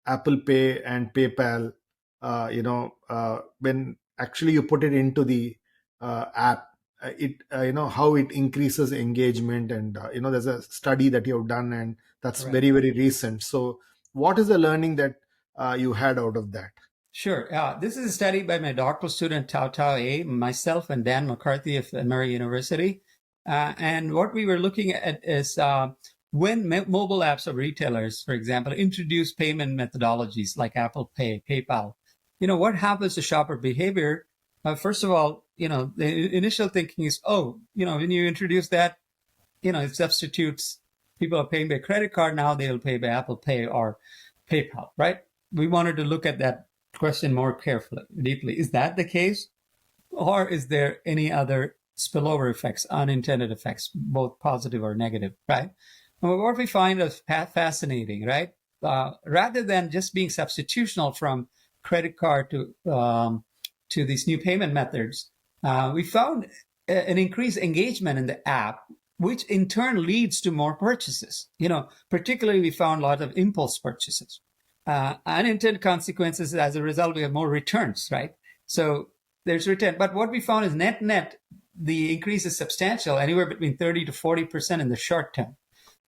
Apple Pay and PayPal, when actually you put it into the app, how it increases engagement. And there's a study that you have done, and that's Correct. very, very recent. So what is the learning that you had out of that? Sure. This is a study by my doctoral student, Tao Tao A, myself, and Dan McCarthy of Murray University. And what we were looking at is when mobile apps of retailers, for example, introduce payment methodologies like Apple Pay, PayPal, what happens to shopper behavior? First of all, the initial thinking is, when you introduce that, it substitutes people are paying by credit card. Now they'll pay by Apple Pay or PayPal, right? We wanted to look at that question more carefully, deeply. Is that the case? Or is there any other spillover effects, unintended effects, both positive or negative, right? And what we find is fascinating, right? Rather than just being substitutional from credit card to these new payment methods, we found an increased engagement in the app, which in turn leads to more purchases. Particularly we found a lot of impulse purchases. Unintended consequences, as a result, we have more returns, right? So there's return. But what we found is net, the increase is substantial, anywhere between 30 to 40% in the short term.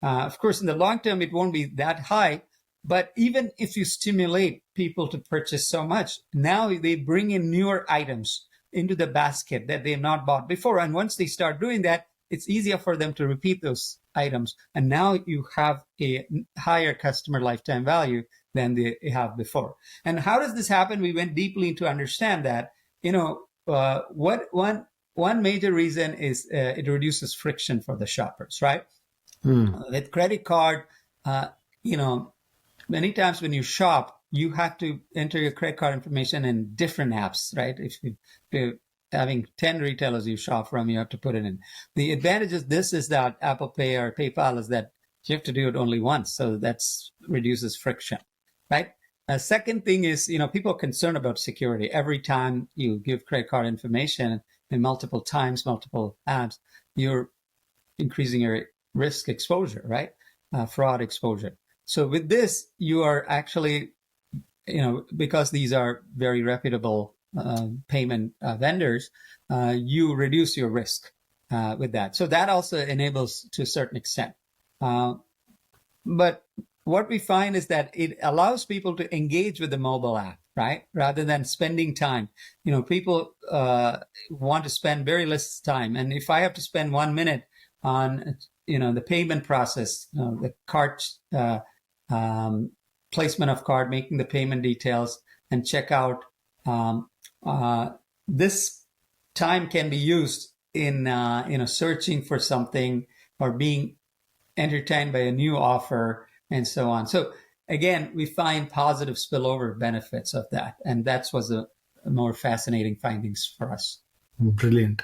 Of course, in the long term, it won't be that high. But even if you stimulate people to purchase so much, now they bring in newer items into the basket that they have not bought before. And once they start doing that, it's easier for them to repeat those items. And now you have a higher customer lifetime value than they have before. And how does this happen? We went deeply to understand that. One major reason is it reduces friction for the shoppers, right? With credit card, many times when you shop, you have to enter your credit card information in different apps, right? If you're having 10 retailers you shop from, you have to put it in. The advantage of this is that Apple Pay or PayPal is that you have to do it only once. So that reduces friction, right? Second thing is, people are concerned about security. Every time you give credit card information in multiple times, multiple apps, you're increasing your risk exposure, right? Fraud exposure. So with this, you are actually, because these are very reputable payment vendors, you reduce your risk with that. So that also enables to a certain extent. But what we find is that it allows people to engage with the mobile app, right? Rather than spending time. People want to spend very less time. And if I have to spend 1 minute on, the payment process, the card placement of card, making the payment details and checkout, this time can be used in searching for something or being entertained by a new offer and so on. So again, we find positive spillover benefits of that, and that was a more fascinating findings for us. Brilliant.